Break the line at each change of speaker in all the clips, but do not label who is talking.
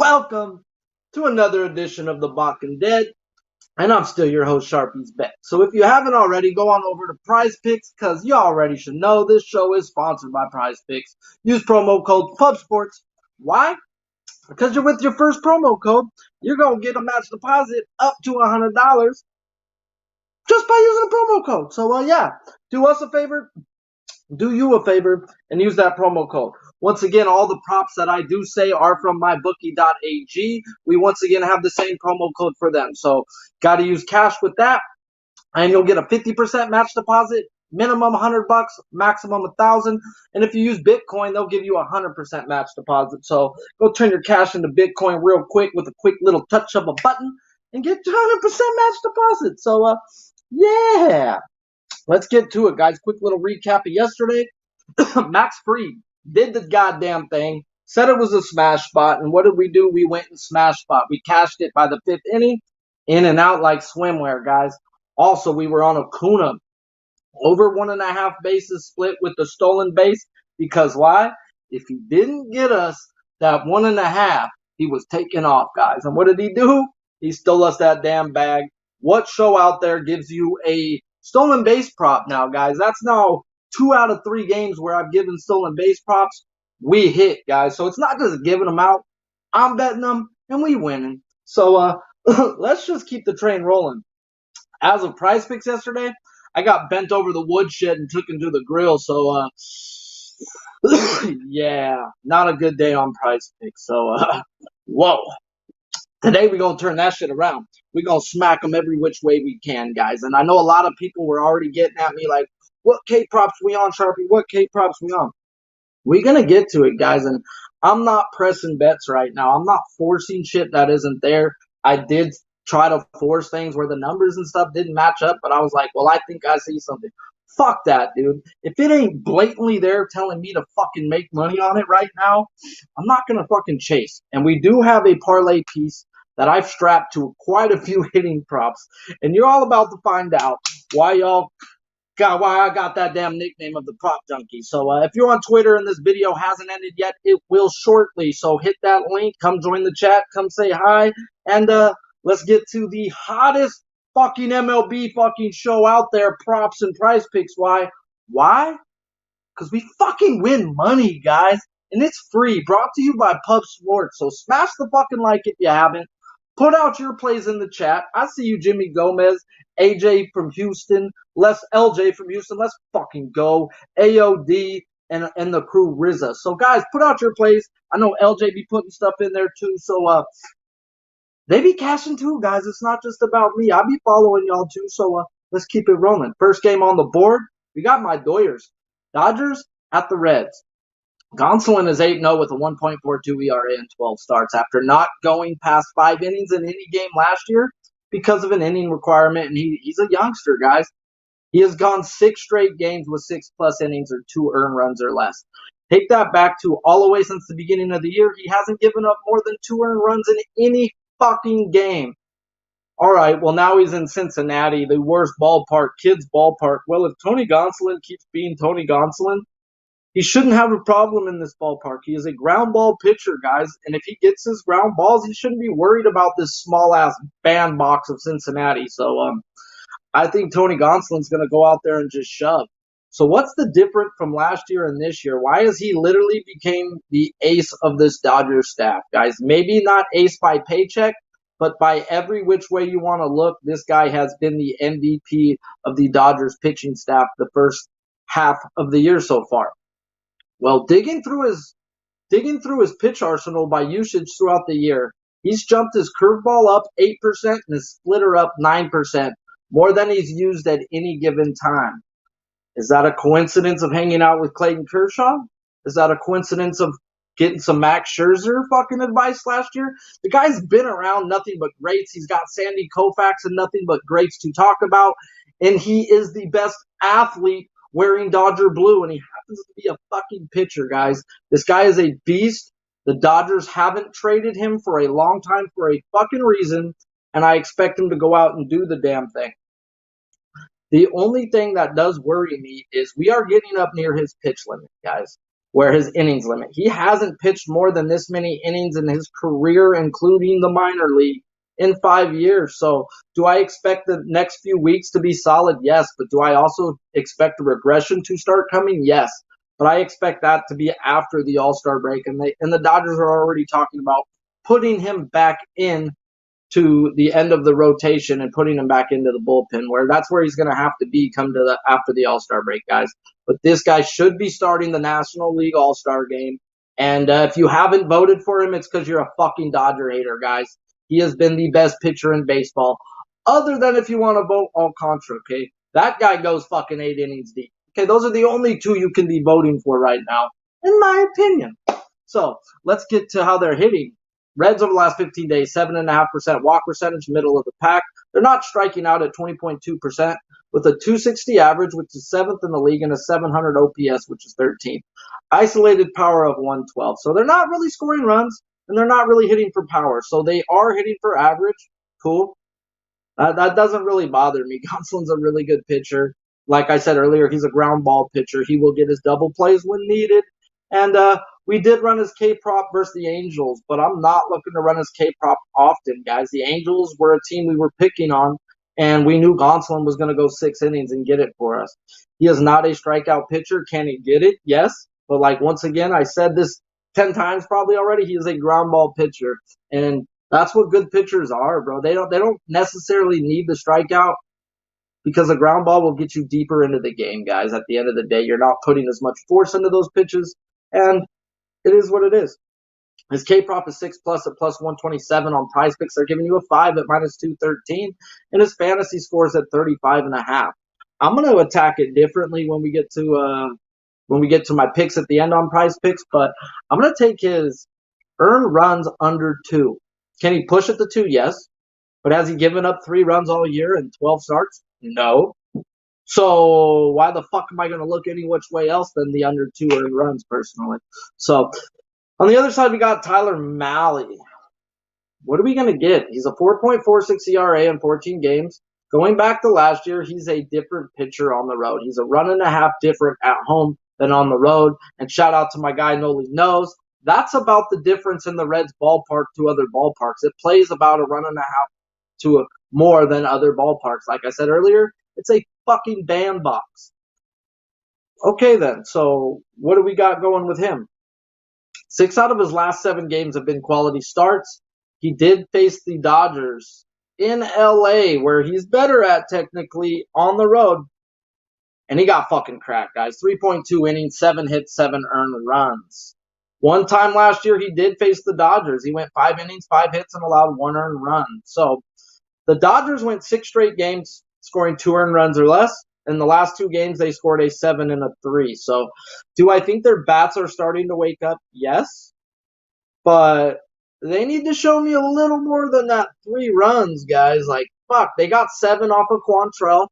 welcome to another edition of the Balking Dead. And I'm still your host, Sharpie's Bet. So if you haven't already, go on over to Prize Picks because you already should know this show is sponsored by Prize Picks. Use promo code PubSports. Why? Because you're with your first promo code, you're going to get a match deposit up to $100 just by using a promo code. So, yeah, do us a favor, do you a favor, and use that promo code. Once again, all the props that I do say are from mybookie.ag. We once again have the same promo code for them. So, got to use cash with that, and you'll get a 50% match deposit, minimum $100, maximum $1,000. And if you use Bitcoin, they'll give you a 100% match deposit. So, go turn your cash into Bitcoin real quick with a quick little touch of a button and get 100% match deposit. So, yeah. Let's get to it, guys. Quick little recap of yesterday. Max Fried did the goddamn thing, said it was a smash spot, and what did we do? We went and smash spot. We cashed it by the fifth inning, in and out like swimwear, guys. Also, we were on Acuna, over 1.5 bases split with the stolen base, because why? If he didn't get us that 1.5, he was taken off, guys. And what did he do? He stole us that damn bag. What show out there gives you a stolen base prop now, guys? That's now 2 out of 3 games where I've given stolen base props. We hit, guys. So it's not just giving them out. I'm betting them, and we winning. So let's just keep the train rolling. As of Prize Picks yesterday, I got bent over the woodshed and took him to the grill. So, yeah, not a good day on Prize Picks. So, whoa. Today we're going to turn that shit around. We're going to smack them every which way we can, guys. And I know a lot of people were already getting at me like, what K-props we on, Sharpie? What K-props we on? We're going to get to it, guys. And I'm not pressing bets right now. I'm not forcing shit that isn't there. I did try to force things where the numbers and stuff didn't match up, but I was like, well, I think I see something. Fuck that, dude. If it ain't blatantly there telling me to fucking make money on it right now, I'm not going to fucking chase. And we do have a parlay piece that I've strapped to quite a few hitting props. And you're all about to find out why I got that damn nickname of the prop junkie. So if you're on Twitter and this video hasn't ended yet, it will shortly. So hit that link, come join the chat, come say hi, and let's get to the hottest fucking MLB fucking show out there, props and Prize Picks. Why? Why? Because we fucking win money, guys. And it's free, brought to you by Pub Sports. So smash the fucking like if you haven't. Put out your plays in the chat. I see you, Jimmy Gomez, AJ from Houston, LJ from Houston. Let's fucking go. AOD and the crew RZA. So, guys, put out your plays. I know LJ be putting stuff in there, too. So, they be cashing, too, guys. It's not just about me. I be following y'all, too. So, let's keep it rolling. First game on the board, we got my Doyers. Dodgers at the Reds. Gonsolin is 8-0 with a 1.42 ERA in 12 starts after not going past 5 innings in any game last year because of an inning requirement, and he's a youngster, guys. He has gone 6 straight games with 6+ innings or 2 earned runs or less. Take that back to all the way since the beginning of the year. He hasn't given up more than 2 earned runs in any fucking game. All right, well, now he's in Cincinnati, the worst ballpark, kids' ballpark. Well, if Tony Gonsolin keeps being Tony Gonsolin, he shouldn't have a problem in this ballpark. He is a ground ball pitcher, guys. And if he gets his ground balls, he shouldn't be worried about this small-ass bandbox of Cincinnati. So I think Tony Gonsolin's going to go out there and just shove. So what's the difference from last year and this year? Why has he literally became the ace of this Dodgers staff, guys? Maybe not ace by paycheck, but by every which way you want to look, this guy has been the MVP of the Dodgers pitching staff the first half of the year so far. Well, digging through his pitch arsenal by usage throughout the year, he's jumped his curveball up 8% and his splitter up 9%, more than he's used at any given time. Is that a coincidence of hanging out with Clayton Kershaw? Is that a coincidence of getting some Max Scherzer fucking advice last year? The guy's been around nothing but greats. He's got Sandy Koufax and nothing but greats to talk about, and he is the best athlete wearing Dodger blue, and he happens to be a fucking pitcher, guys. This guy is a beast. The Dodgers haven't traded him for a long time for a fucking reason, and I expect him to go out and do the damn thing. The only thing that does worry me is we are getting up near his pitch limit, guys. where his innings limit. He hasn't pitched more than this many innings in his career, including the minor league, in 5 years. So do I expect the next few weeks to be solid? Yes. But do I also expect a regression to start coming? Yes. But I expect that to be after the All-Star break. And the Dodgers are already talking about putting him back in to the end of the rotation and putting him back into the bullpen, where that's where he's going to have to be after the All-Star break, guys. But this guy should be starting the National League All-Star game. And if you haven't voted for him, it's because you're a fucking Dodger hater, guys. He has been the best pitcher in baseball, other than if you want to vote Alcantara, okay? That guy goes fucking 8 innings deep. Okay, those are the only two you can be voting for right now, in my opinion. So let's get to how they're hitting. Reds over the last 15 days, 7.5% walk percentage, middle of the pack. They're not striking out at 20.2% with a 260 average, which is 7th in the league, and a 700 OPS, which is 13th. Isolated power of 112. So they're not really scoring runs, and they're not really hitting for power. So they are hitting for average. Cool. That doesn't really bother me. Gonsolin's a really good pitcher. Like I said earlier, he's a ground ball pitcher. He will get his double plays when needed. And we did run his K-prop versus the Angels, but I'm not looking to run his K-prop often, guys. The Angels were a team we were picking on, and we knew Gonsolin was going to go 6 innings and get it for us. He is not a strikeout pitcher. Can he get it? Yes. But like once again, I said this 10 times probably already, he is a ground ball pitcher. And that's what good pitchers are, bro. They don't necessarily need the strikeout, because the ground ball will get you deeper into the game, guys. At the end of the day, you're not putting as much force into those pitches, and it is what it is. His K-prop is 6+ at plus 127 on Prize Picks. They're giving you a 5 at minus 213, and his fantasy scores at 35.5. I'm going to attack it differently when we get to my picks at the end on Prize Picks, but I'm going to take his earned runs under 2. Can he push it to 2? Yes. But has he given up 3 runs all year in 12 starts? No. So why the fuck am I going to look any which way else than the under 2 earned runs, personally? So on the other side, we got Tyler Mahle. What are we going to get? He's a 4.46 ERA in 14 games. Going back to last year, he's a different pitcher on the road. He's a run and a half different at home than on the road. And shout out to my guy Noli Knows. That's about the difference in the Reds ballpark to other ballparks. It plays about a run and a half to more than other ballparks. Like I said earlier, it's a fucking bandbox. Okay then, so what do we got going with him? 6 out of his last 7 games have been quality starts. He did face the Dodgers in LA, where he's better at technically on the road. And he got fucking cracked, guys. 3.2 innings, 7 hits, 7 earned runs. One time last year, he did face the Dodgers. He went 5 innings, 5 hits, and allowed 1 earned run. So the Dodgers went 6 straight games scoring 2 earned runs or less. In the last 2 games, they scored a 7 and a 3. So do I think their bats are starting to wake up? Yes. But they need to show me a little more than that 3 runs, guys. Like, fuck, they got 7 off of Quantrill,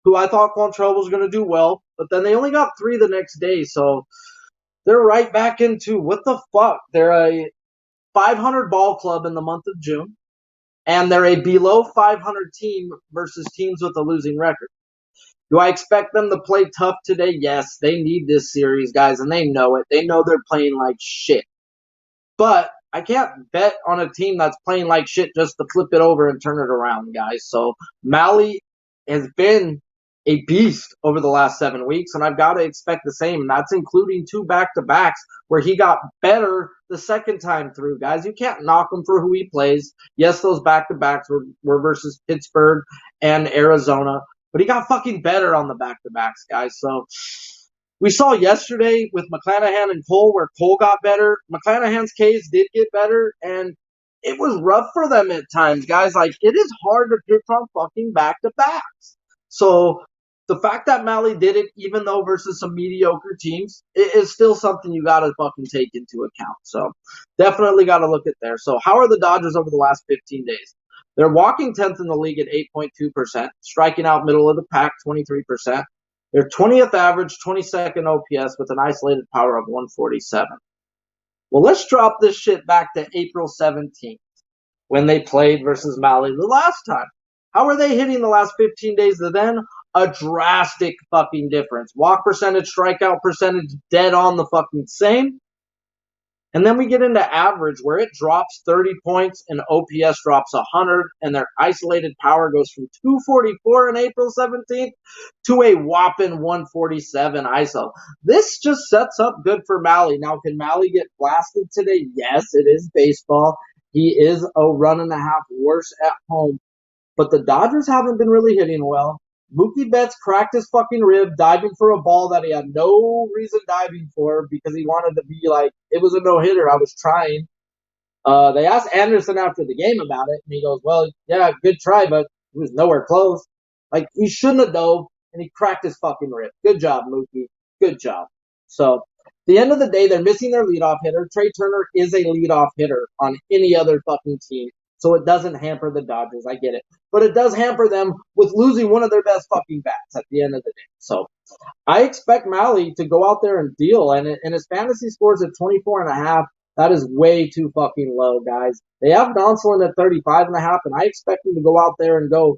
who I thought Quantrill was going to do well. But then they only got 3 the next day. So they're right back into, what the fuck? They're a 500 ball club in the month of June. And they're a below 500 team versus teams with a losing record. Do I expect them to play tough today? Yes, they need this series, guys, and they know it. They know they're playing like shit. But I can't bet on a team that's playing like shit just to flip it over and turn it around, guys. So Mahle has been a beast over the last 7 weeks, and I've got to expect the same. And that's including 2 back-to-backs where he got better the second time through, guys. You can't knock him for who he plays. Yes, those back-to-backs were versus Pittsburgh and Arizona, but he got fucking better on the back-to-backs, guys. So we saw yesterday with McClanahan and Cole where Cole got better. McClanahan's Ks did get better, and it was rough for them at times, guys. Like, it is hard to pitch on fucking back-to-backs. So the fact that Mahle did it, even though versus some mediocre teams, it is still something you got to fucking take into account. So definitely got to look at there. So how are the Dodgers over the last 15 days? They're walking 10th in the league at 8.2%, striking out middle of the pack 23%. Their 20th average, 22nd OPS with an isolated power of 147. Well, let's drop this shit back to April 17th when they played versus Mahle the last time. How are they hitting the last 15 days of then? a drastic fucking difference. Walk percentage, strikeout percentage, dead on the fucking same. And then we get into average where it drops 30 points and OPS drops 100 and their isolated power goes from 244 on April 17th to a whopping 147 ISO. This just sets up good for Mally. Now, can Mally get blasted today? Yes, it is baseball. He is a run and a half worse at home. But the Dodgers haven't been really hitting well. Mookie Betts cracked his fucking rib diving for a ball that he had no reason diving for because he wanted to be like, it was a no-hitter. I was trying. They asked Anderson after the game about it, and he goes, well, yeah, good try, but he was nowhere close. Like, he shouldn't have dove, and he cracked his fucking rib. Good job, Mookie. Good job. So, at the end of the day, they're missing their leadoff hitter. Trey Turner is a leadoff hitter on any other fucking team, so it doesn't hamper the Dodgers. I get it. But it does hamper them with losing one of their best fucking bats at the end of the day. So, I expect Mally to go out there and deal, and his fantasy scores at 24.5. That is way too fucking low, guys. They have Gonsolin at 35.5, and I expect him to go out there and go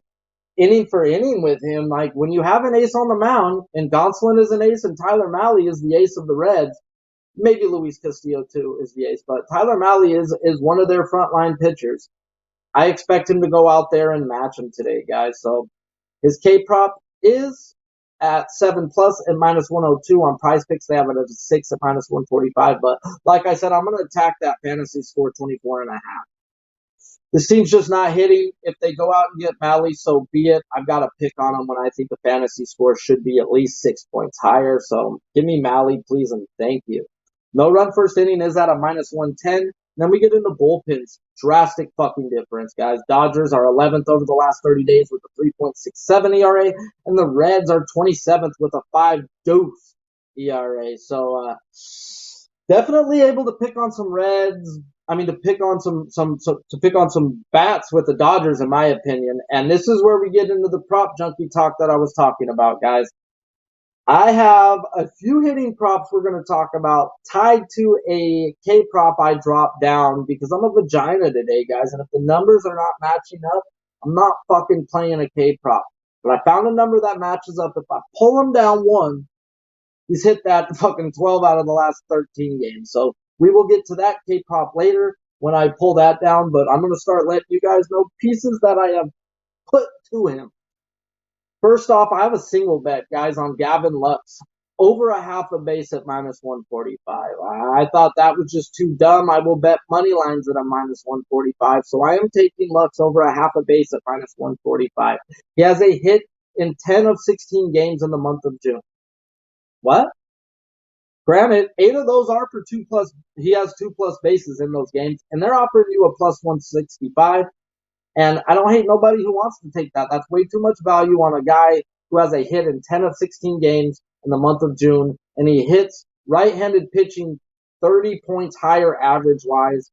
inning for inning with him. Like, when you have an ace on the mound, and Gonsolin is an ace, and Tyler Mally is the ace of the Reds, maybe Luis Castillo, too, is the ace, but Tyler Mally is one of their frontline pitchers. I expect him to go out there and match him today, guys. So, his K-prop is at 7+ at -102 on Prize Picks. They have it at 6 at -145. But like I said, I'm going to attack that fantasy score 24.5. This team's just not hitting. If they go out and get Mally, so be it. I've got to pick on them when I think the fantasy score should be at least 6 points higher. So give me Mally, please, and thank you. No run first inning is at a -110. Then we get into bullpens. Drastic fucking difference, guys. Dodgers are 11th over the last 30 days with a 3.67 ERA, and the Reds are 27th with a 5 deuce ERA. So definitely able to pick on some Reds. I mean, to pick on some bats with the Dodgers, in my opinion. And this is where we get into the prop junkie talk that I was talking about, guys. I have a few hitting props we're going to talk about tied to a K prop I dropped down because I'm a vagina today, guys. And if the numbers are not matching up, I'm not fucking playing a K prop. But I found a number that matches up. If I pull him down one, he's hit that fucking 12 out of the last 13 games. So we will get to that K prop later when I pull that down. But I'm going to start letting you guys know pieces that I have put to him. First off, I have a single bet, guys, on Gavin Lux. Over a half a base at -145. I thought that was just too dumb. I will bet money lines at a -145. So I am taking Lux over a half a base at -145. He has a hit in 10 of 16 games in the month of June. What? Granted, 8 of those are for 2+. He has 2+ bases in those games, and they're offering you a +165. And I don't hate nobody who wants to take that. That's way too much value on a guy who has a hit in 10 of 16 games in the month of June, and he hits right-handed pitching 30 points higher average-wise,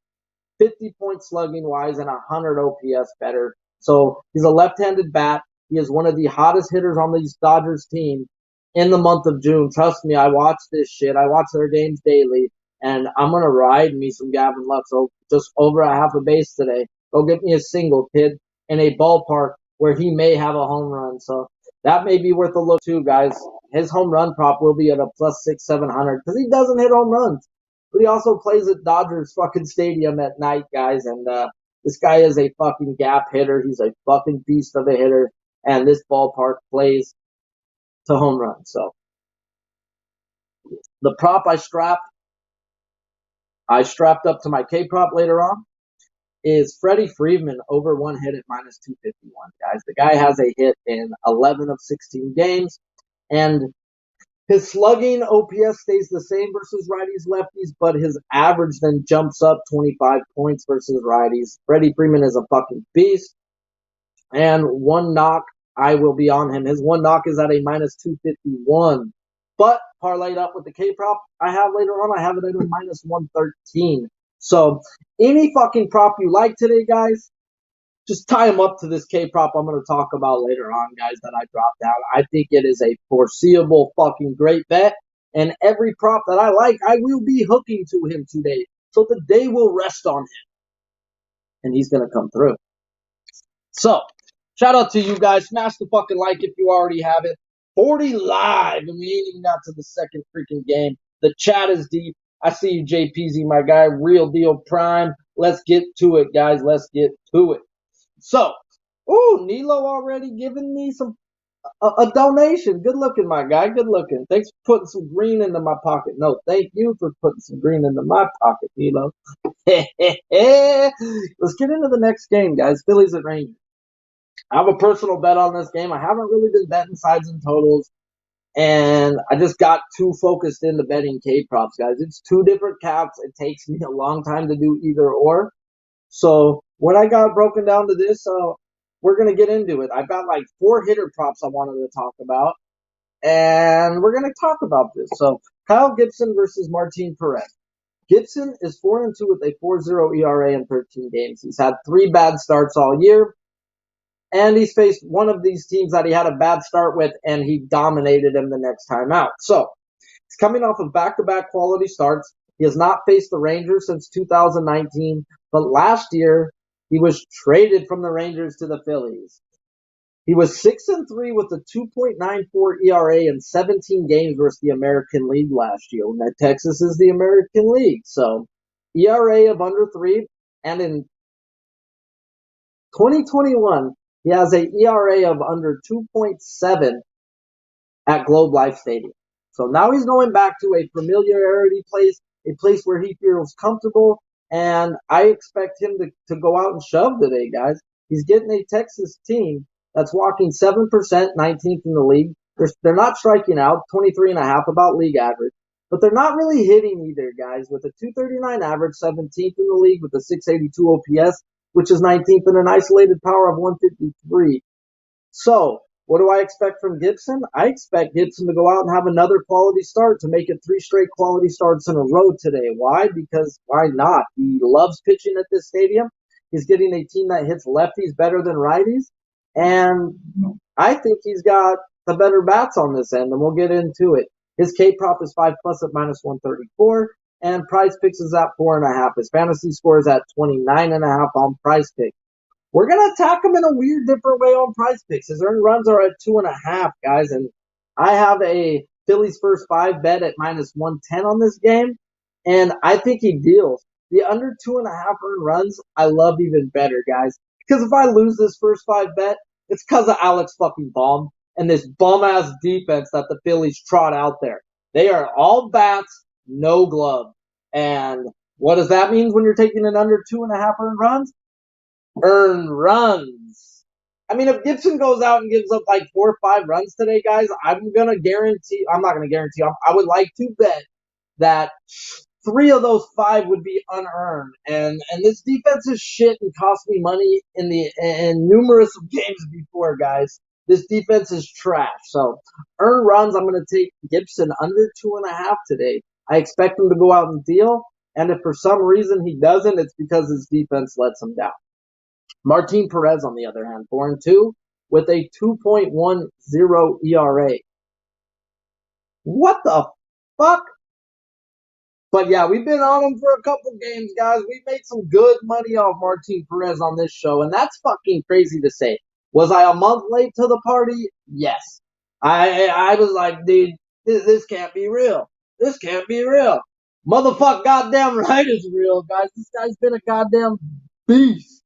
50 points slugging-wise, and 100 OPS better. So he's a left-handed bat. He is one of the hottest hitters on these Dodgers team in the month of June. Trust me, I watch this shit. I watch their games daily, and I'm going to ride me some Gavin Lux just over a half a base today. Go get me a single, kid, in a ballpark where he may have a home run. So that may be worth a look too, guys. His home run prop will be at a +600, 700 because he doesn't hit home runs. But he also plays at Dodgers fucking stadium at night, guys. And this guy is a fucking gap hitter. He's a fucking beast of a hitter. And this ballpark plays to home runs. So the prop I strapped up to my K prop later on is Freddie Freeman over 1 hit at -251, guys. The guy has a hit in 11 of 16 games, and his slugging OPS stays the same versus righties, lefties, but his average then jumps up 25 points versus righties. Freddie Freeman is a fucking beast, and one knock, I will be on him. His one knock is at a -251, but parlayed up with the K prop I have later on, I have it at a -113. So any fucking prop you like today, guys, just tie them up to this K prop I'm going to talk about later on, guys, that I dropped down. I think it is a foreseeable fucking great bet. And every prop that I like, I will be hooking to him today. So the day will rest on him. And he's going to come through. So Shout out to you guys. Smash the fucking like if you already have it. 40 live, and we ain't even got to the second freaking game. The chat is deep. I see you, JPZ, my guy. Real deal prime. Let's get to it, guys. Let's get to it. So, Nilo already giving me a donation. Good looking, my guy. Good looking. Thanks for putting some green into my pocket. No, thank you for putting some green into my pocket, Nilo. Let's get into the next game, guys. Phillies at Rangers. I have a personal bet on this game. I haven't really been betting sides and totals, and I just got too focused into betting K props, guys. It's two different caps. It takes me a long time to do either or. So when I got broken down to this, we're gonna get into it. I've got like 4 hitter props I wanted to talk about, and we're gonna talk about this. So Kyle Gibson versus Martin Perez. Gibson is 4-2 with a 4.0 ERA in 13 games. He's had 3 bad starts all year. And he's faced one of these teams that he had a bad start with, and he dominated him the next time out. So he's coming off of back-to-back quality starts. He has not faced the Rangers since 2019, but last year he was traded from the Rangers to the Phillies. He was 6-3 with a 2.94 ERA in 17 games versus the American League last year. When Texas is the American League, so ERA of under 3, and in 2021 he has a ERA of under 2.7 at Globe Life Stadium. So now he's going back to a familiarity place, a place where he feels comfortable, and I expect him to go out and shove today, guys. He's getting a Texas team that's walking 7%, 19th in the league. They're not striking out, 23.5, about league average. But they're not really hitting either, guys, with a 239 average, 17th in the league with a 682 OPS, which is 19th, and an isolated power of 153. So, what do I expect from Gibson? I expect Gibson to go out and have another quality start, to make it 3 straight quality starts in a row today. Why? Because why not? He loves pitching at this stadium. He's getting a team that hits lefties better than righties. And I think he's got the better bats on this end, and we'll get into it. His K prop is 5+ at -134, and Price Picks is at 4.5. His fantasy score is at 29.5 on Price Picks. We're gonna attack him in a weird, different way on Price Picks. His earned runs are at 2.5, guys, and I have a Phillies first 5 bet at -110 on this game, and I think he deals. The under 2.5 earned runs, I love even better, guys, because if I lose this first 5 bet, it's because of Alex fucking Baum and this bum ass defense that the Phillies trot out there. They are all bats, no glove, and what does that mean when you're taking an under 2.5 earned runs? Earned runs. I mean, if Gibson goes out and gives up like 4 or 5 runs today, guys, I'm not going to guarantee, I would like to bet that 3 of those 5 would be unearned. And this defense is shit and cost me money in numerous games before, guys. This defense is trash. So, earned runs, I'm going to take Gibson under 2.5 today. I expect him to go out and deal. And if for some reason he doesn't, it's because his defense lets him down. Martin Perez, on the other hand, 4-2 with a 2.10 ERA. What the fuck? But yeah, we've been on him for a couple games, guys. We made some good money off Martin Perez on this show, and that's fucking crazy to say. Was I a month late to the party? Yes. I was like, dude, this can't be real. This can't be real. Motherfucker, goddamn right it's real, guys. This guy's been a goddamn beast.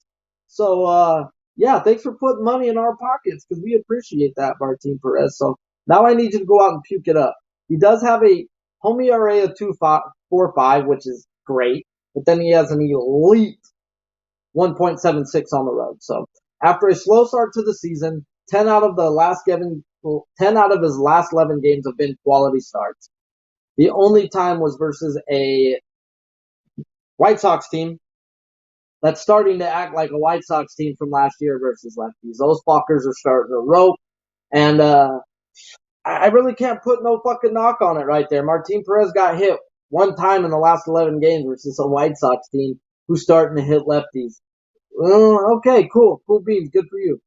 So, yeah, thanks for putting money in our pockets, because we appreciate that, Martin Perez. So now I need you to go out and puke it up. He does have a home ERA of 2.45, which is great, but then he has an elite 1.76 on the road. So after a slow start to the season, 10 out of his last 11 games have been quality starts. The only time was versus a White Sox team that's starting to act like a White Sox team from last year versus lefties. Those fuckers are starting to rope, and I really can't put no fucking knock on it right there. Martin Perez got hit 1 time in the last 11 games versus a White Sox team who's starting to hit lefties. Okay, cool beans, good for you.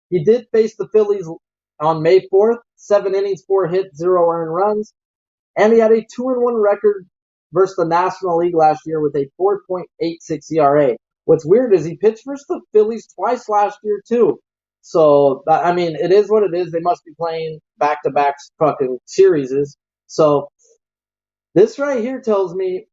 He did face the Phillies on May 4th, 7 innings, 4 hits, 0 earned runs, and he had a 2-1 record versus the National League last year with a 4.86 ERA. What's weird is he pitched versus the Phillies twice last year, too. So, I mean, it is what it is. They must be playing back-to-back fucking series. So, this right here tells me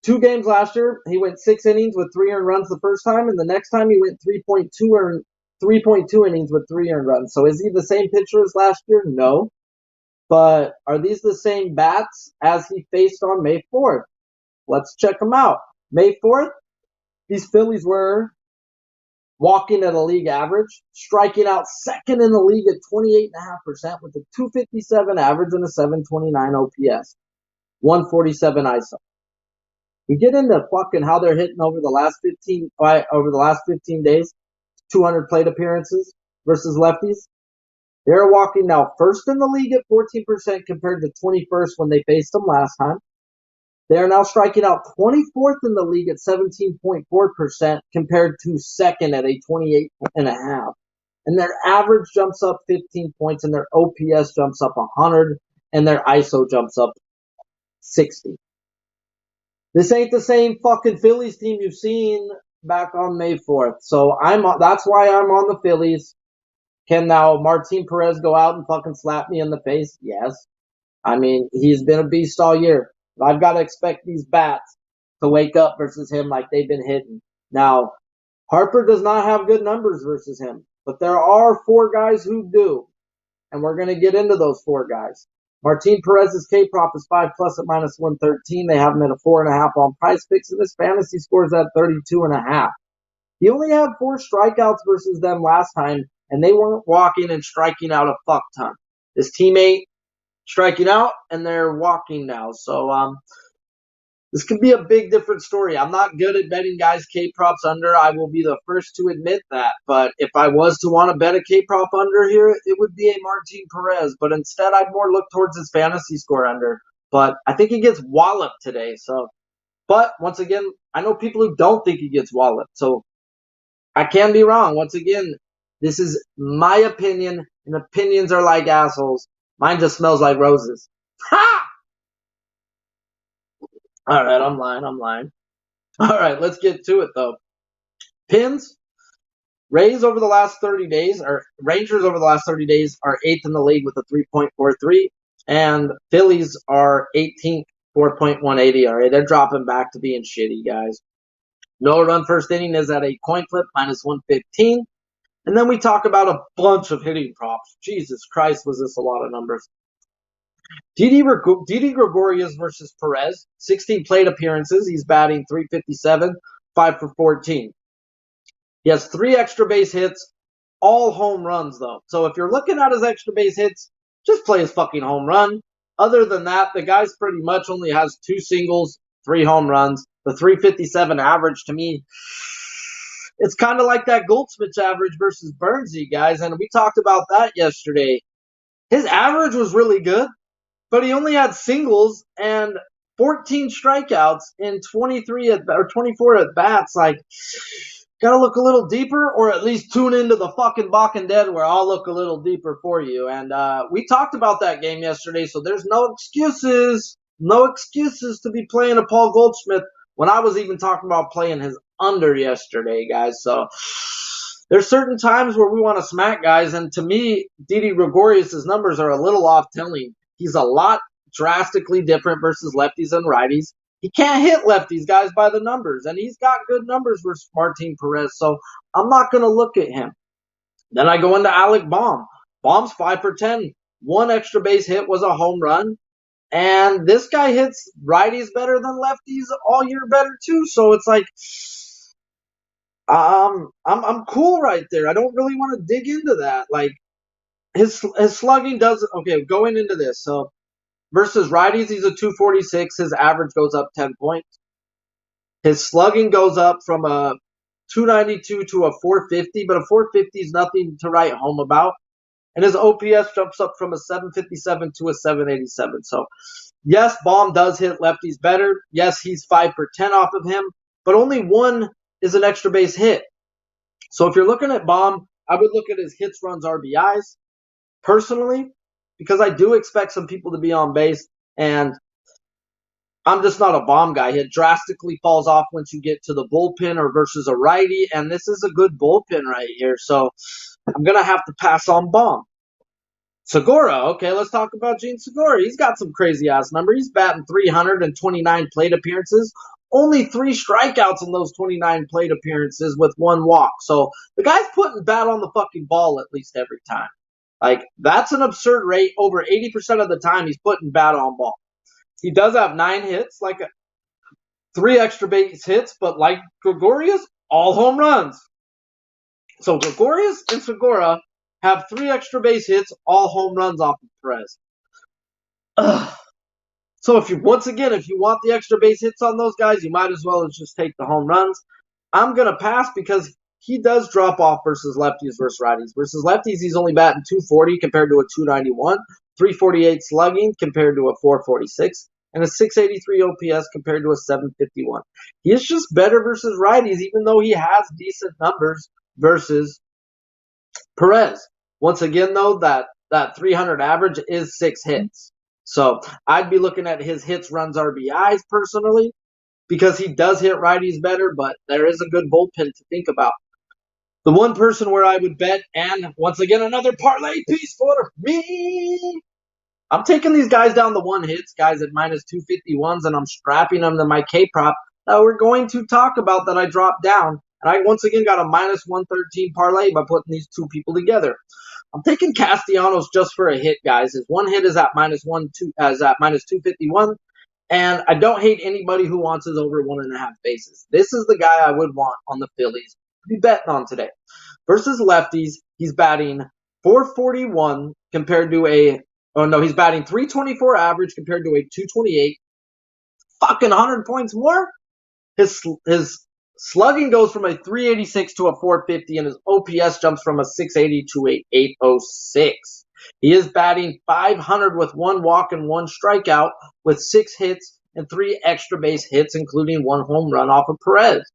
2 games last year, he went 6 innings with 3 earned runs the first time, and the next time he went 3.2 innings with 3 earned runs. So, is he the same pitcher as last year? No. But are these the same bats as he faced on May 4th? Let's check them out. May 4th, these Phillies were walking at a league average, striking out second in the league at 28.5% with a 257 average and a 729 OPS, 147 ISO. We get into fucking how they're hitting over the last 15 days, 200 plate appearances versus lefties. They're walking now first in the league at 14% compared to 21st when they faced them last time. They are now striking out 24th in the league at 17.4% compared to second at a 28.5%. And their average jumps up 15 points, and their OPS jumps up 100, and their ISO jumps up 60. This ain't the same fucking Phillies team you've seen back on May 4th. So that's why I'm on the Phillies. Can now Martin Perez go out and fucking slap me in the face? Yes. I mean, he's been a beast all year. But I've got to expect these bats to wake up versus him like they've been hitting. Now, Harper does not have good numbers versus him, but there are 4 guys who do, and we're going to get into those 4 guys. Martin Perez's K-prop is 5+ at -113. They have him at a 4.5 on Price Picks, and his fantasy scores at 32.5. He only had 4 strikeouts versus them last time, and they weren't walking and striking out a fuck ton. His teammate striking out, and they're walking now. So this could be a big different story. I'm not good at betting guys K-props under. I will be the first to admit that. But if I was to want to bet a K-prop under here, it would be a Martin Perez. But instead, I'd more look towards his fantasy score under. But I think he gets walloped today. So, but once again, I know people who don't think he gets walloped. So I can be wrong. Once again, this is my opinion, and opinions are like assholes. Mine just smells like roses. Ha! All right, I'm lying. All right, let's get to it, though. Pins, Rangers over the last 30 days are 8th in the league with a 3.43, and Phillies are 18th, 4.18 ERA. They're dropping back to being shitty, guys. No run first inning is at a coin flip, -115. And then we talk about a bunch of hitting props. Jesus Christ, was this a lot of numbers. Didi Gregorius versus Perez, 16 plate appearances. He's batting .357, 5 for 14. He has 3 extra base hits, all home runs, though. So if you're looking at his extra base hits, just play his fucking home run. Other than that, the guy's pretty much only has 2 singles, 3 home runs. The .357 average, to me, it's kind of like that Goldschmidt's average versus Burnsy, guys. And we talked about that yesterday. His average was really good, but he only had singles and 14 strikeouts in 24 at bats. Like, gotta look a little deeper, or at least tune into the fucking Balking Dead, where I'll look a little deeper for you. And we talked about that game yesterday, so there's no excuses. No excuses to be playing a Paul Goldschmidt when I was even talking about playing his under yesterday, guys. So there's certain times where we want to smack guys, and to me, Didi Gregorius' numbers are a little off-telling. He's a lot drastically different versus lefties and righties. He can't hit lefties, guys, by the numbers, and he's got good numbers versus Martin Perez, so I'm not going to look at him. Then I go into Alec Bohm. Bohm's 5 for 10. 1 extra base hit was a home run, and this guy hits righties better than lefties all year better too, so it's like, I'm cool right there. I don't really want to dig into that. Like, his slugging does okay. Going into this, so versus righties, he's a 246. His average goes up 10 points. His slugging goes up from a 292 to a 450, but a 450 is nothing to write home about. And his OPS jumps up from a 757 to a 787. So, yes, Bohm does hit lefties better. Yes, he's 5 for 10 off of him, but only 1 is an extra base hit. So if you're looking at Bohm, I would look at his hits, runs, RBIs personally, because I do expect some people to be on base. And I'm just not a bomb guy. It drastically falls off once you get to the bullpen or versus a righty, and this is a good bullpen right here. So I'm going to have to pass on bomb. Segura, okay, let's talk about Gene Segura. He's got some crazy ass number. He's batting 329 plate appearances, only 3 strikeouts in those 29 plate appearances with 1 walk. So the guy's putting bat on the fucking ball at least every time. Like, that's an absurd rate. Over 80% of the time, he's putting bat on ball. He does have 9 hits, 3 extra base hits, but like Gregorius, all home runs. So Gregorius and Segura have 3 extra base hits, all home runs off of Perez. Ugh. So if you want the extra base hits on those guys, you might as well just take the home runs. I'm gonna pass because he does drop off versus lefties versus righties. Versus lefties, he's only batting 240 compared to a 291, 348 slugging compared to a 446, and a 683 OPS compared to a 751. He is just better versus righties, even though he has decent numbers versus Perez. Once again, though, that 300 average is 6 hits. So I'd be looking at his hits, runs, RBIs personally because he does hit righties better, but there is a good bullpen to think about. The one person where I would bet, and once again, another parlay piece for me. I'm taking these guys down the 1 hits, guys at minus 251s, and I'm strapping them to my K prop that we're going to talk about that I dropped down. And I once again got a minus 113 parlay by putting these 2 people together. I'm taking Castellanos just for a hit, guys. His 1 hit is at minus 251, and I don't hate anybody who wants his over 1.5 bases. This is the guy I would want on the Phillies to be betting on today. Versus lefties, he's batting 441 compared to he's batting 324 average compared to a 228. Fucking 100 points more. His slugging goes from a 386 to a 450, and his OPS jumps from a 680 to a 806. He is batting 500 with 1 walk and 1 strikeout with 6 hits and 3 extra base hits, including 1 home run off of Perez.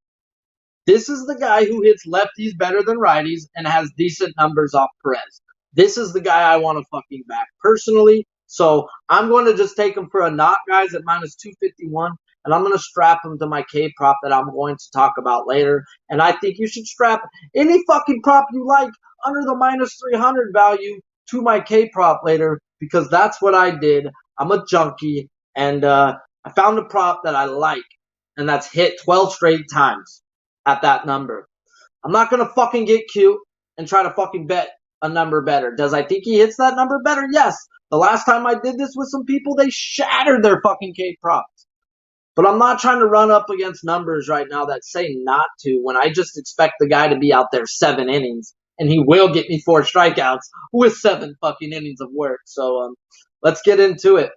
This is the guy who hits lefties better than righties and has decent numbers off Perez. This is the guy I want to fucking back personally. So I'm going to just take him for a knock, guys, at minus 251. And I'm going to strap him to my K prop that I'm going to talk about later. And I think you should strap any fucking prop you like under the minus 300 value to my K prop later because that's what I did. I'm a junkie. And I found a prop that I like. And that's hit 12 straight times at that number. I'm not going to fucking get cute and try to fucking bet a number better. Does I think he hits that number better? Yes. The last time I did this with some people, they shattered their fucking K props. But I'm not trying to run up against numbers right now that say not to when I just expect the guy to be out there 7 innings. And he will get me 4 strikeouts with 7 fucking innings of work. So let's get into it.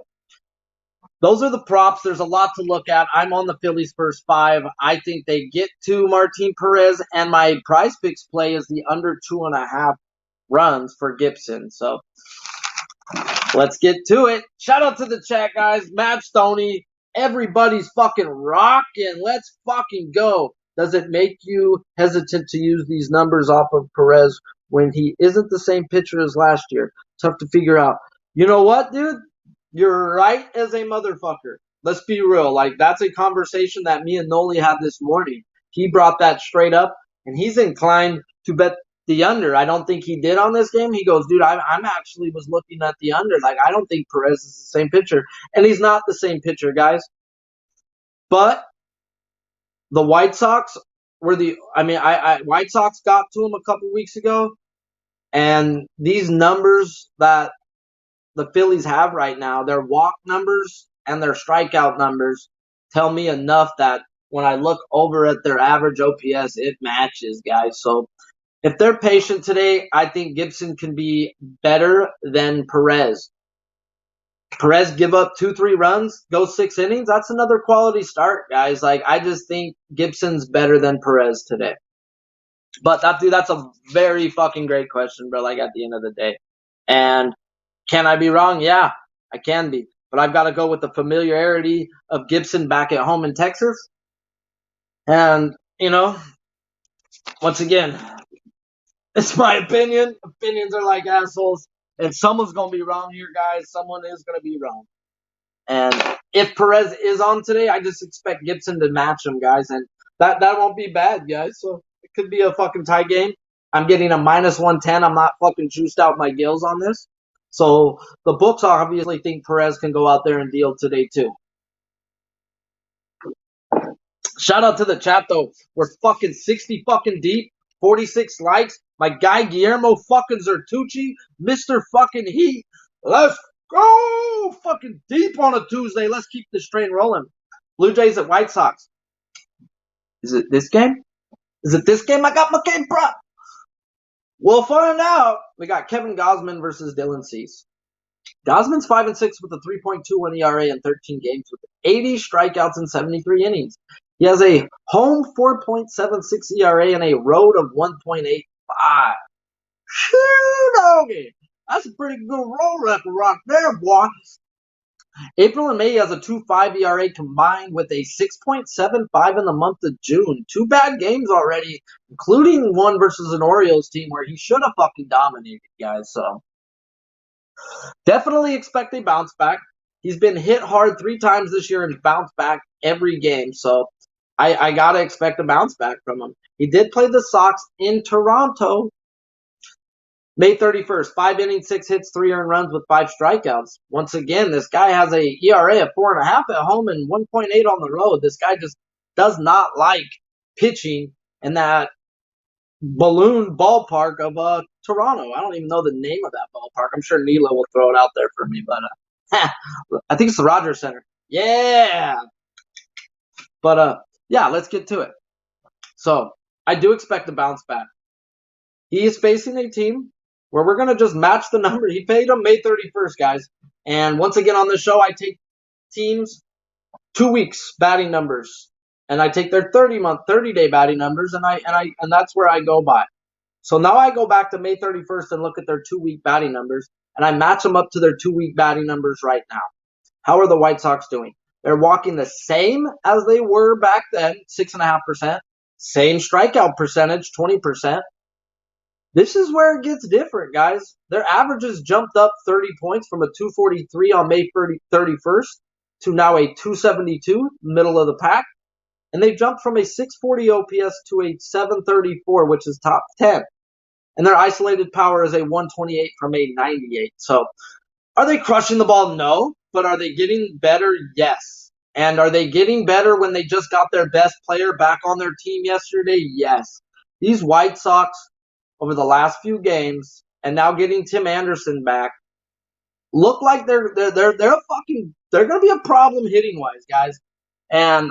Those are the props. There's a lot to look at. I'm on the Phillies first 5. I think they get to Martin Perez, and my prize picks play is the under 2.5 runs for Gibson. So let's get to it. Shout out to the chat, guys. Matt Stoney. Everybody's fucking rocking. Let's fucking go. Does it make you hesitant to use these numbers off of Perez when he isn't the same pitcher as last year? Tough to figure out. You know what, dude? You're right as a motherfucker. Let's be real. Like, that's a conversation that me and Noli had this morning. He brought that straight up, and he's inclined to bet the under. I don't think he did on this game. He goes, dude, I'm actually was looking at the under. Like, I don't think Perez is the same pitcher. And he's not the same pitcher, guys. But the White Sox were White Sox got to him a couple weeks ago. And these numbers that the Phillies have right now, their walk numbers and their strikeout numbers tell me enough that when I look over at their average OPS, it matches, guys. So if they're patient today, I think Gibson can be better than Perez. Perez give up 2-3 runs, go 6 innings. That's another quality start, guys. Like, I just think Gibson's better than Perez today. But that's a very fucking great question, bro. Like, at the end of the day. And can I be wrong? Yeah, I can be. But I've got to go with the familiarity of Gibson back at home in Texas. And, once again, it's my opinion. Opinions are like assholes. And someone's going to be wrong here, guys. Someone is going to be wrong. And if Perez is on today, I just expect Gibson to match him, guys. And that won't be bad, guys. So it could be a fucking tie game. I'm getting a -110. I'm not fucking juiced out my gills on this. So the books obviously think Perez can go out there and deal today, too. Shout out to the chat, though. We're fucking 60 fucking deep. 46 likes. My guy Guillermo fucking Zertucci, Mr. fucking Heat. Let's go fucking deep on a Tuesday. Let's keep this train rolling. Blue Jays at White Sox. Is it this game? Is it this game? I got my game prop. We'll find out. We got Kevin Gausman versus Dylan Cease. Gausman's 5-6 with a 3.21 ERA in 13 games with 80 strikeouts in 73 innings. He has a home 4.76 ERA and a road of 1.85. Shoo, doggy. That's a pretty good roll record right there, boy. April and May has a 2.5 ERA combined with a 6.75 in the month of June. 2 bad games already, including one versus an Orioles team where he should have fucking dominated, guys. So definitely expect a bounce back. He's been hit hard 3 times this year and bounced back every game. So I gotta expect a bounce back from him. He did play the Sox in Toronto. May 31st, 5 innings, 6 hits, 3 earned runs with 5 strikeouts. Once again, this guy has a ERA of 4.5 at home and 1.8 on the road. This guy just does not like pitching in that balloon ballpark of Toronto. I don't even know the name of that ballpark. I'm sure Nilo will throw it out there for me, but I think it's the Rogers Center. Yeah. But yeah, let's get to it. So I do expect a bounce back. He is facing a team where we're going to just match the number. He paid him May 31st, guys. And once again on the show, I take teams 2 weeks batting numbers, and I take their 30-day batting numbers, and that's where I go by. So now I go back to May 31st and look at their 2-week batting numbers, and I match them up to their 2-week batting numbers right now. How are the White Sox doing? They're walking the same as they were back then, 6.5%. Same strikeout percentage, 20%. This is where it gets different, guys. Their averages jumped up 30 points from a 243 on May 31st to now a 272, middle of the pack. And they jumped from a 640 OPS to a 734, which is top 10. And their isolated power is a 128 from a 98. So are they crushing the ball? No. But are they getting better? Yes. And are they getting better when they just got their best player back on their team yesterday? Yes. These White Sox, over the last few games, and now getting Tim Anderson back, look like they're gonna be a problem hitting wise, guys. And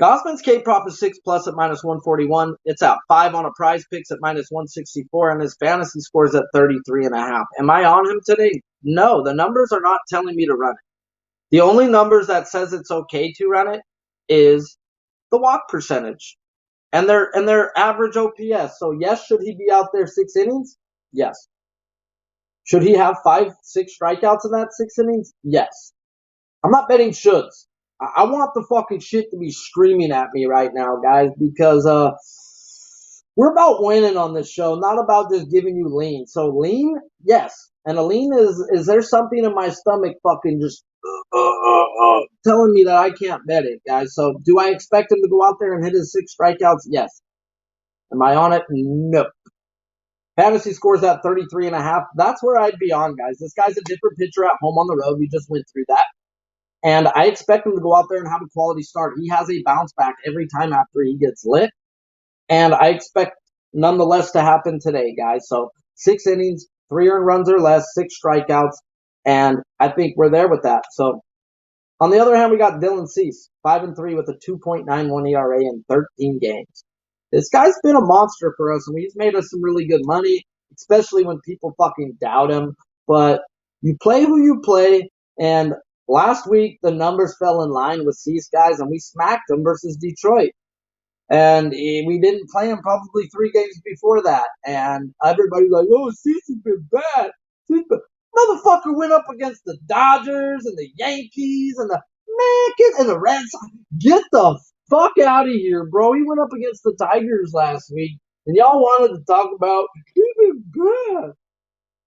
Gausman's K prop is 6+ at -141. It's at 5 on a Prize Picks at -164, and his fantasy scores at 33.5. Am I on him today? No, the numbers are not telling me to run it. The only numbers that says it's okay to run it is the walk percentage and their average OPS. So yes, should he be out there 6 innings? Yes. Should he have 5-6 strikeouts in that 6 innings? Yes. I'm not betting shoulds. I want the fucking shit to be screaming at me right now, guys, because we're about winning on this show, not about just giving you lean. So lean, yes. And a lean is there something in my stomach fucking just telling me that I can't bet it, guys. So do I expect him to go out there and hit his 6 strikeouts? Yes. Am I on it? No. Fantasy scores at 33.5. That's where I'd be on, guys. This guy's a different pitcher at home on the road. We just went through that. And I expect him to go out there and have a quality start. He has a bounce back every time after he gets lit. And I expect nonetheless to happen today, guys. So 6 innings, 3 earned runs or less, 6 strikeouts. And I think we're there with that. So on the other hand, we got Dylan Cease, 5-3 with a 2.91 ERA in 13 games. This guy's been a monster for us, and he's made us some really good money, especially when people fucking doubt him. But you play who you play, and last week the numbers fell in line with Cease, guys, and we smacked them versus Detroit. And we didn't play him probably 3 games before that. And everybody's like, oh, Cease has been bad. Motherfucker went up against the Dodgers and the Yankees and the Mets and the Red Sox. Get the fuck out of here, bro. He went up against the Tigers last week, and y'all wanted to talk about he's been bad.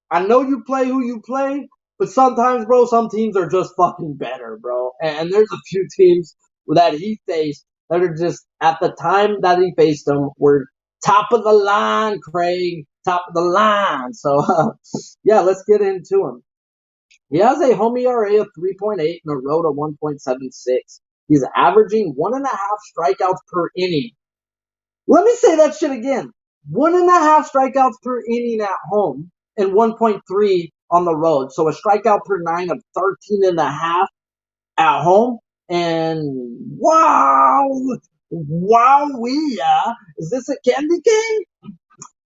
I know you play who you play, But sometimes, bro, some teams are just fucking better, bro. And there's a few teams that he faced that are just, at the time that he faced them, were top of the line, Craig. Top of the line. So, yeah, let's get into him. He has a home ERA of 3.8 and a road of 1.76. He's averaging 1.5 strikeouts per inning. Let me say that shit again. 1.5 strikeouts per inning at home and 1.3 on the road. So a strikeout per nine of 13.5 at home. And wow, is this a candy cane?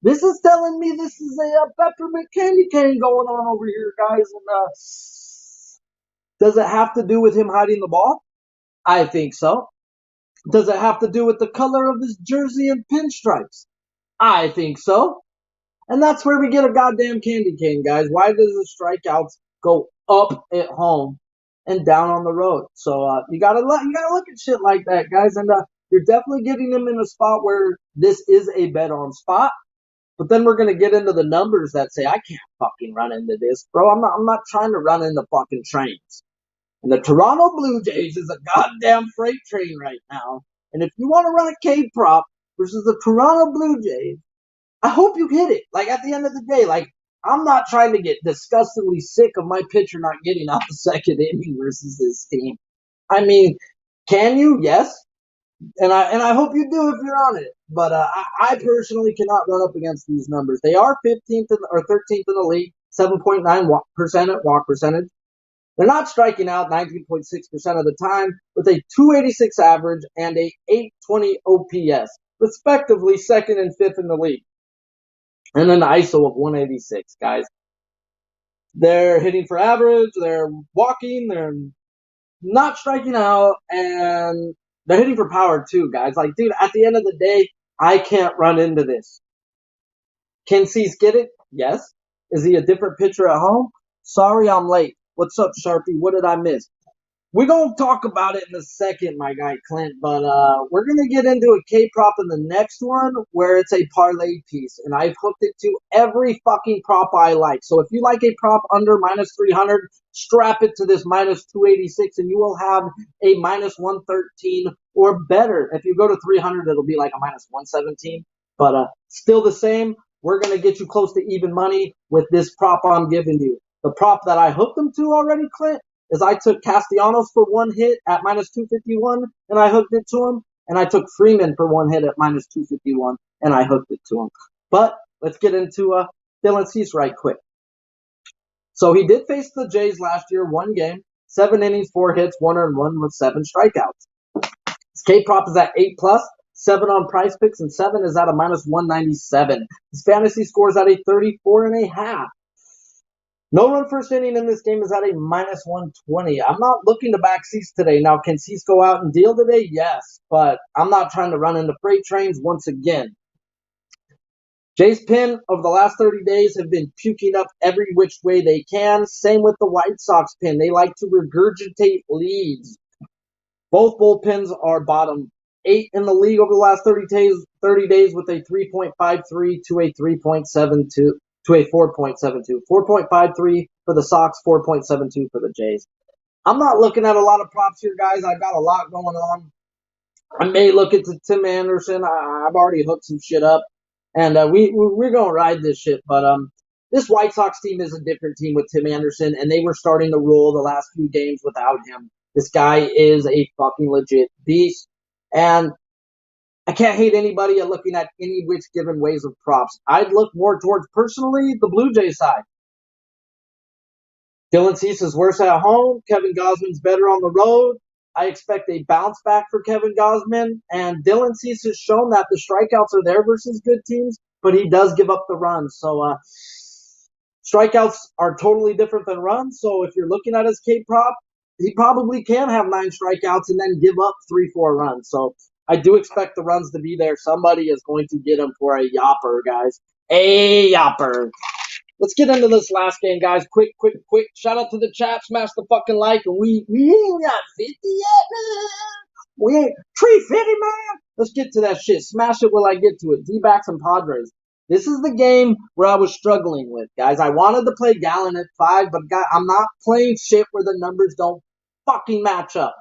This is telling me this is a peppermint candy cane going on over here, guys. And does it have to do with him hiding the ball? I think so. Does it have to do with the color of his jersey and pinstripes? I think so. And that's where we get a goddamn candy cane, guys. Why does the strikeouts go up at home and down on the road? So you gotta look at shit like that, guys. And you're definitely getting them in a spot where this is a bet on spot. But then we're gonna get into the numbers that say I can't fucking run into this, bro. I'm not trying to run into fucking trains. And the Toronto Blue Jays is a goddamn freight train right now. And if you want to run a K prop versus the Toronto Blue Jays, I hope you hit it. Like, at the end of the day, like, I'm not trying to get disgustingly sick of my pitcher not getting out the second inning versus this team. I mean, can you? Yes. And I hope you do if you're on it. But I personally cannot run up against these numbers. They are 15th or 13th in the league, 7.9% walk percentage. They're not striking out 19.6% of the time with a 286 average and a 820 OPS, respectively second and fifth in the league. And then the ISO of 186, guys. They're hitting for average, they're walking, they're not striking out, and they're hitting for power too, guys. Like, dude, at the end of the day, I can't run into this. Can Cease get it? Yes. Is he a different pitcher at home? Sorry I'm late. What's up, Sharpie? What did I miss? We're going to talk about it in a second, my guy Clint, but we're going to get into a K-prop in the next one where it's a parlay piece, and I've hooked it to every fucking prop I like. So if you like a prop under minus 300, strap it to this minus 286, and you will have a minus 113 or better. If you go to 300, it'll be like a minus 117, but still the same. We're going to get you close to even money with this prop I'm giving you. The prop that I hooked them to already, Clint, is I took Castellanos for one hit at minus 251, and I hooked it to him. And I took Freeman for one hit at minus 251, and I hooked it to him. But let's get into Dylan Cease right quick. So he did face the Jays last year, one game, 7 innings, 4 hits, 1 earned run with 7 strikeouts. His K-prop is at 8+, 7 on Price Picks, and 7 is at a minus 197. His fantasy score is at a 34.5. No run first inning in this game is at a minus 120. I'm not looking to back Cease today. Now, can Cease go out and deal today? Yes, but I'm not trying to run into freight trains once again. Jay's pin over the last 30 days have been puking up every which way they can. Same with the White Sox pin. They like to regurgitate leads. Both bullpens are bottom 8 in the league over the last 30 days with a 3.53 to a 3.72. To a 4.72. 4.53 for the Sox, 4.72 for the Jays. I'm not looking at a lot of props here, guys. I've got a lot going on. I may look into Tim Anderson. I've already hooked some shit up. And we're going to ride this shit. But this White Sox team is a different team with Tim Anderson, and they were starting to roll the last few games without him. This guy is a fucking legit beast. And I can't hate anybody at looking at any which given ways of props. I'd look more towards, personally, the Blue Jays side. Dylan Cease is worse at home. Kevin Gausman's better on the road. I expect a bounce back for Kevin Gausman. And Dylan Cease has shown that the strikeouts are there versus good teams, but he does give up the runs. So strikeouts are totally different than runs. So if you're looking at his K-prop, he probably can have 9 strikeouts and then give up 3-4 runs. So I do expect the runs to be there. Somebody is going to get him for a yopper, guys. A yopper. Let's get into this last game, guys. Quick. Shout out to the chat. Smash the fucking like. And we ain't got 50 yet, man. We ain't 350, man. Let's get to that shit. Smash it while I get to it. D-backs and Padres. This is the game where I was struggling with, guys. I wanted to play Gallen at 5, but I'm not playing shit where the numbers don't fucking match up.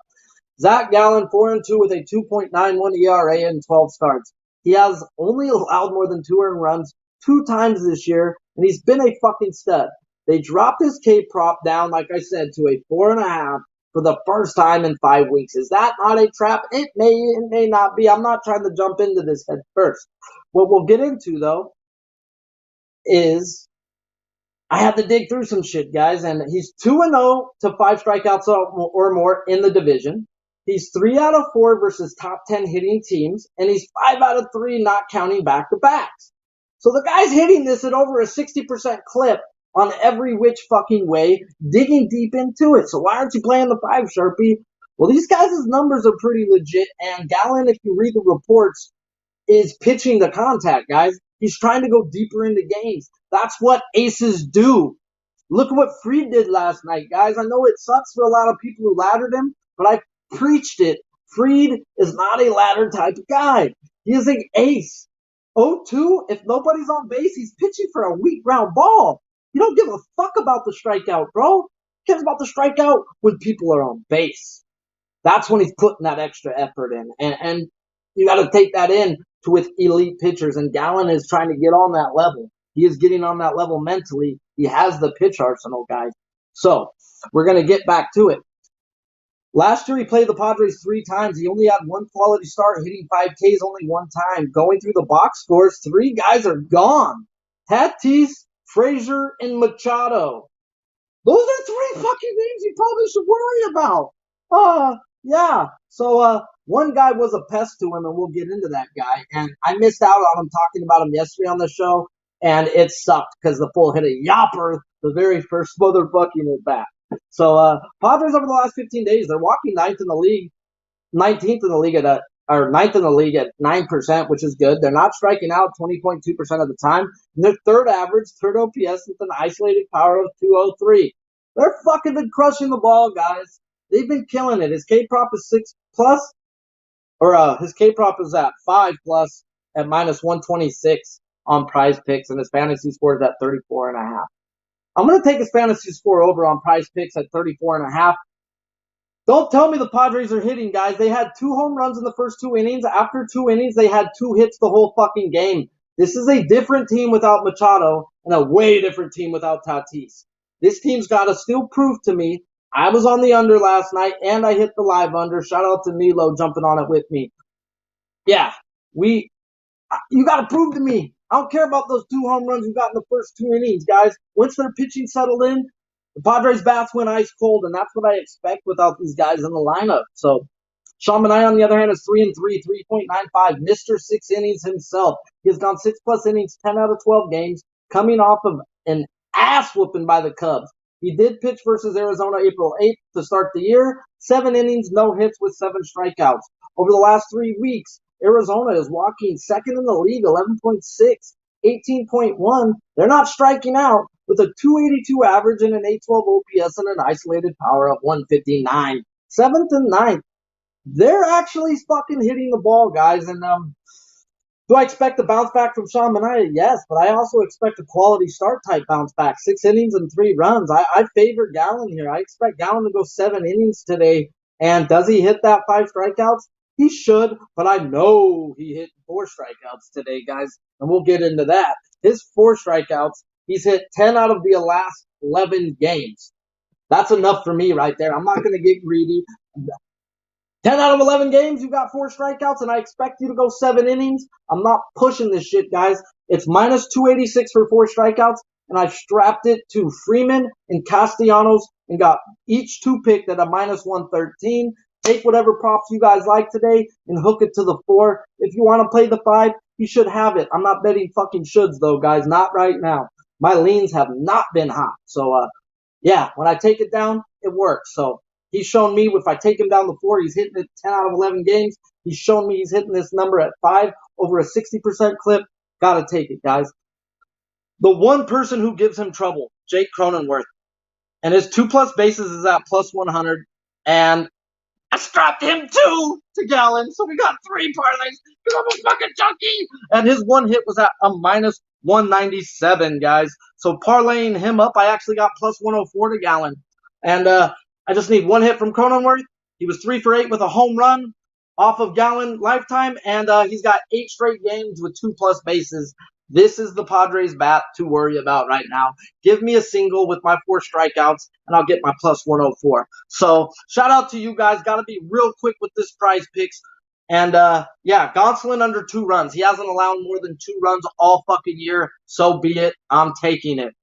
Zach Gallen, 4-2 with a 2.91 ERA in 12 starts. He has only allowed more than 2 earned runs 2 times this year, and he's been a fucking stud. They dropped his K prop down, like I said, to a 4.5 for the first time in 5 weeks. Is that not a trap? It may not be. I'm not trying to jump into this head first. What we'll get into, though, is I had to dig through some shit, guys, and he's 2-0 to 5 strikeouts or more in the division. He's 3 out of 4 versus top 10 hitting teams, and he's 5 out of 3 not counting back-to-backs. So the guy's hitting this at over a 60% clip on every which fucking way, digging deep into it. So why aren't you playing the 5, Sharpie? Well, these guys' numbers are pretty legit, and Gallen, if you read the reports, is pitching the contact, guys. He's trying to go deeper into games. That's what aces do. Look at what Fried did last night, guys. I know it sucks for a lot of people who laddered him, but I preached it. Fried is not a ladder type of guy. He is an ace. 0-2, if nobody's on base, he's pitching for a weak ground ball. You don't give a fuck about the strikeout, bro. He cares about the strikeout when people are on base. That's when he's putting that extra effort in. And you got to take that in with elite pitchers. And Gallen is trying to get on that level. He is getting on that level mentally. He has the pitch arsenal, guys. So we're going to get back to it. Last year, he played the Padres 3 times. He only had 1 quality start, hitting 5 Ks only 1 time. Going through the box scores, 3 guys are gone. Tatis, Frazier, and Machado. Those are 3 fucking names you probably should worry about. Yeah. So, one guy was a pest to him, and we'll get into that guy. And I missed out on him talking about him yesterday on the show, and it sucked because the fool hit a yopper the very first motherfucking at bat. So, Padres over the last 15 days, they're walking 9th in the league, 19th in the league at 9th in the league at 9%, which is good. They're not striking out 20.2% of the time. And their third average, third OPS with an isolated power of 203. They're fucking been crushing the ball, guys. They've been killing it. His K prop is 6+, or his K prop is at 5+ at -126 on Prize Picks, and his fantasy score is at 34.5. I'm going to take his fantasy score over on Prize Picks at 34.5. Don't tell me the Padres are hitting, guys. They had 2 home runs in the first 2 innings. After 2 innings, they had 2 hits the whole fucking game. This is a different team without Machado and a way different team without Tatis. This team's got to still prove to me. I was on the under last night, and I hit the live under. Shout out to Milo jumping on it with me. Yeah, you got to prove to me. I don't care about those 2 home runs you got in the first 2 innings, guys. Once their pitching settled in, the Padres bats went ice cold, and that's what I expect without these guys in the lineup. So, Sean Manaea, on the other hand, is 3-3, 3.95, Mr. 6 innings himself. He has gone 6+ innings, 10 out of 12 games, coming off of an ass whooping by the Cubs. He did pitch versus Arizona April 8th to start the year. 7 innings, no hits with 7 strikeouts. Over the last 3 weeks, Arizona is walking second in the league, 11.6, 18.1. They're not striking out with a 282 average and an 812 OPS and an isolated power of 159. 7th and 9th. They're actually fucking hitting the ball, guys. And do I expect a bounce back from Sean Manaea? Yes, but I also expect a quality start type bounce back. 6 innings and 3 runs. I favor Gallen here. I expect Gallen to go 7 innings today. And does he hit that 5 strikeouts? He should, but I know he hit 4 strikeouts today, guys, and we'll get into that. His 4 strikeouts, he's hit 10 out of the last 11 games. That's enough for me right there. I'm not going to get greedy. 10 out of 11 games, you got 4 strikeouts, and I expect you to go 7 innings. I'm not pushing this shit, guys. It's -286 for 4 strikeouts, and I've strapped it to Freeman and Castellanos and got each 2 picked at a -113. Take whatever props you guys like today and hook it to the 4. If you want to play the 5, you should have it. I'm not betting fucking shoulds, though, guys. Not right now. My leans have not been hot. So, yeah, when I take it down, it works. So he's shown me if I take him down the 4, he's hitting it 10 out of 11 games. He's shown me he's hitting this number at 5, over a 60% clip. Got to take it, guys. The one person who gives him trouble, Jake Cronenworth. And his 2+ bases is at +100. And I strapped him too to Gallen, so we got 3 parlays because I'm a fucking junkie. And his 1 hit was at a 197, guys. So parlaying him up, I actually got plus 104 to Gallon. And I just need one hit from Cronenworth. He was 3 for 8 with a home run off of Gallon lifetime, and he's got 8 straight games with 2+ bases. This is the Padres bat to worry about right now. Give me a single with my 4 strikeouts, and I'll get my plus 104. So shout out to you guys. Got to be real quick with this prize picks. And yeah, Gonsolin under 2 runs. He hasn't allowed more than 2 runs all fucking year. So be it. I'm taking it.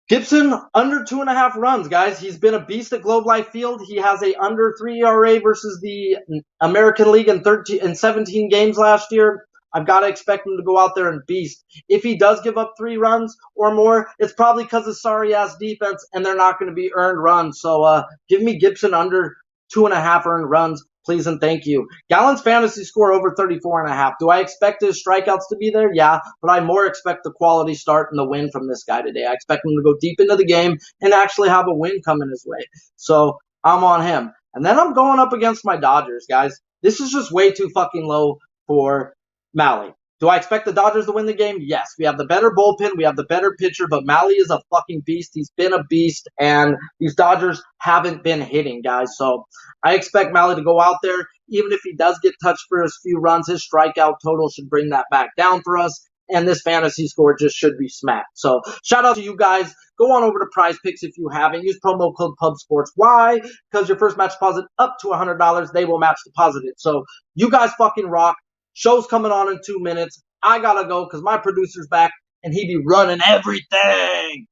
Gibson under 2.5 runs, guys. He's been a beast at Globe Life Field. He has a under 3 ERA versus the American League in 17 games last year. I've got to expect him to go out there and beast. If he does give up 3 runs or more, it's probably because of sorry-ass defense, and they're not going to be earned runs. So give me Gibson under 2.5 earned runs, please and thank you. Gallon's fantasy score over 34.5. Do I expect his strikeouts to be there? Yeah, but I more expect the quality start and the win from this guy today. I expect him to go deep into the game and actually have a win coming his way. So I'm on him. And then I'm going up against my Dodgers, guys. This is just way too fucking low for Mahle. Do I expect the Dodgers to win the game? Yes. We have the better bullpen. We have the better pitcher, but Mahle is a fucking beast. He's been a beast, and these Dodgers haven't been hitting, guys. So I expect Mahle to go out there. Even if he does get touched for his few runs, his strikeout total should bring that back down for us, and this fantasy score just should be smacked. So shout out to you guys. Go on over to Prize Picks if you haven't. Use promo code PubSports. Why? Because your first match deposit up to $100, they will match deposit it. So you guys fucking rock. Show's coming on in 2 minutes. I gotta go because my producer's back and he be running everything.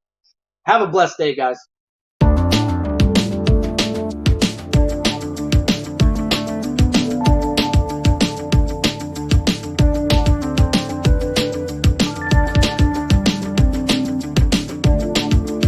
Have a blessed day, guys.